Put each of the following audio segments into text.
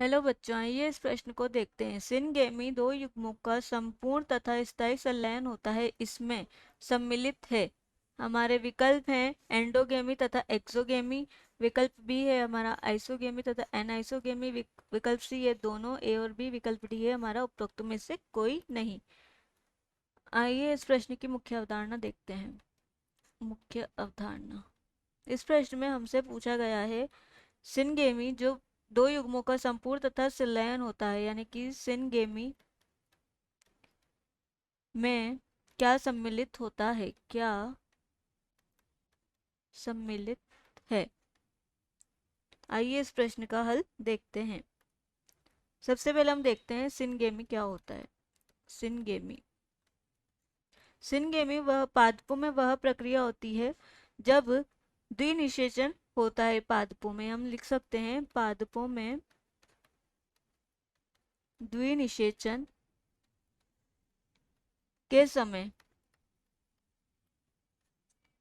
Hello बच्चों, आइए इस प्रश्न को देखते हैं। सिनगेमी दो युग्मों का संपूर्ण तथा स्थायी संलयन होता है, इसमें सम्मिलित है। हमारे विकल्प हैं एंडोगेमी तथा एक्सोगेमी। विकल्प बी है हमारा आइसोगेमी तथा एनाइसोगेमी। विकल्प सी है दोनों, ए और बी। विकल्प डी है हमारा उपरोक्त में से कोई नहीं। आइए इस प्रश्न की मुख्य अवधारणा देखते हैं। मुख्य अवधारणा, इस प्रश्न में हमसे पूछा गया है सिनगेमी जो दो युग्मों का संपूर्ण तथा संलयन होता है, यानी कि सिनगेमी में क्या सम्मिलित होता है, क्या सम्मिलित है। आइए इस प्रश्न का हल देखते हैं। सबसे पहले हम देखते हैं सिनगेमी क्या होता है। सिनगेमी सिनगेमी वह पादपों में वह प्रक्रिया होती है जब द्विनिषेचन होता है। पादपों में हम लिख सकते हैं पादपों में द्विनिषेचन के समय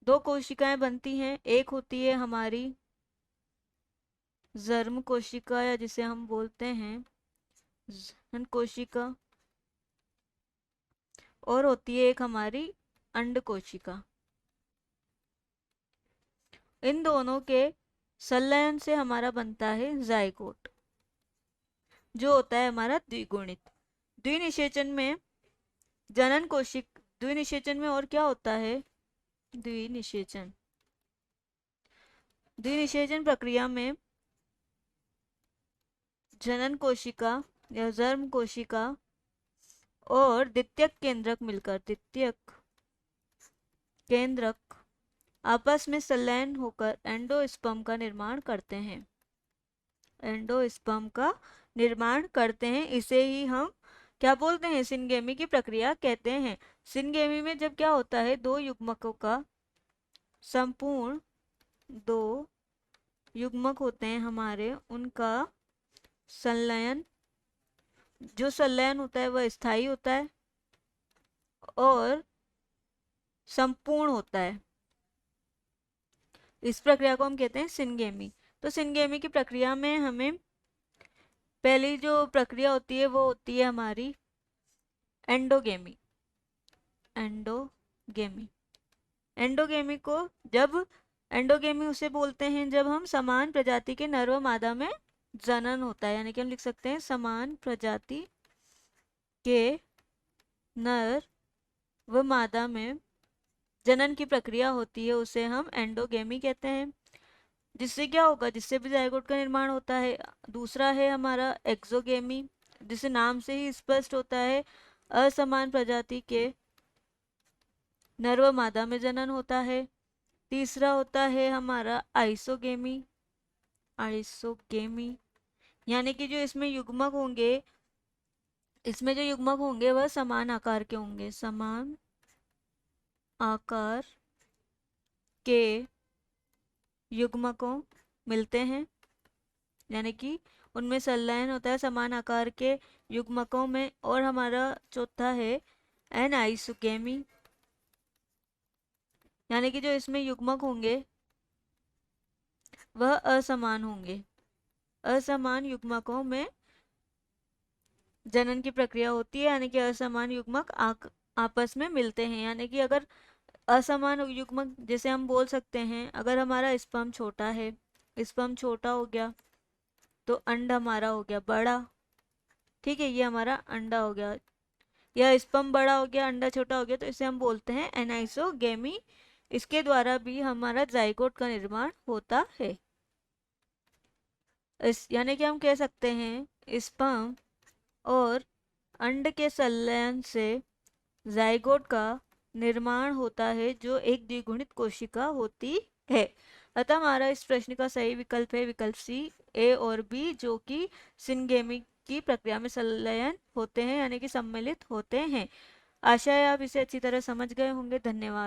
दो कोशिकाएं बनती हैं। एक होती है हमारी जर्म कोशिका, या जिसे हम बोलते हैं जन कोशिका, और होती है एक हमारी अंड कोशिका। इन दोनों के संलयन से हमारा बनता है जायगोट, जो होता है हमारा द्विगुणित। द्विनिषेचन में जनन कोशिक द्विनिषेचन में और क्या होता है, द्विनिषेचन द्विनिषेचन प्रक्रिया में जनन कोशिका या जर्म कोशिका और द्वितीयक केंद्रक मिलकर, द्वितीयक केंद्रक आपस में संलयन होकर एंडोस्पर्म का निर्माण करते हैं। एंडोस्पर्म का निर्माण करते हैं, इसे ही हम क्या बोलते हैं, सिनगेमी की प्रक्रिया कहते हैं। सिनगेमी में जब क्या होता है, दो युग्मकों का संपूर्ण, दो युग्मक होते हैं हमारे, उनका संलयन, जो संलयन होता है वह स्थायी होता है और संपूर्ण होता है। इस प्रक्रिया को हम कहते हैं सिनगेमी। तो सिनगेमी की प्रक्रिया में हमें पहली जो प्रक्रिया होती है वो होती है हमारी एंडोगेमी। एंडोगेमी एंडोगेमी को जब एंडोगेमी उसे बोलते हैं जब हम समान प्रजाति के नर व मादा में जनन होता है, यानी कि हम लिख सकते हैं समान प्रजाति के नर व मादा में जनन की प्रक्रिया होती है, उसे हम एंडोगेमी कहते हैं। जिससे क्या होगा, जिससे भी जायगोट का निर्माण होता है। दूसरा है हमारा एक्सोगेमी, जिसे नाम से ही स्पष्ट होता है असमान प्रजाति के नर व मादा में जनन होता है। तीसरा होता है हमारा आइसोगेमी। आइसोगेमी यानी कि जो इसमें युग्मक होंगे, इसमें जो युग्मक होंगे वह समान आकार के होंगे, समान आकार के युग्मकों मिलते हैं, यानी कि उनमें संलयन होता है समान आकार के युग्मकों में। और हमारा चौथा है एनाइसोगेमी, यानी कि जो इसमें युग्मक होंगे वह असमान होंगे। असमान युग्मकों में जनन की प्रक्रिया होती है, यानी कि असमान युग्मक आपस में मिलते हैं। यानी कि अगर असमान युग्मक, जैसे हम बोल सकते हैं अगर हमारा स्पर्म छोटा है, स्पर्म छोटा हो गया तो अंड हमारा हो गया बड़ा। ठीक है, ये हमारा अंडा हो गया, या स्पर्म बड़ा हो गया अंडा छोटा हो गया, तो इसे हम बोलते हैं एनाइसोगेमी। इसके द्वारा भी हमारा जाइगोट का निर्माण होता है। इस यानी कि हम कह सकते हैं स्पर्म और अंड के संलयन से जाइगोट का निर्माण होता है, जो एक द्विगुणित कोशिका होती है। अतः हमारा इस प्रश्न का सही विकल्प है विकल्प सी, ए और बी, जो कि सिनगेमी की प्रक्रिया में संलयन होते हैं, यानी कि सम्मिलित होते हैं। आशा है आप इसे अच्छी तरह समझ गए होंगे। धन्यवाद।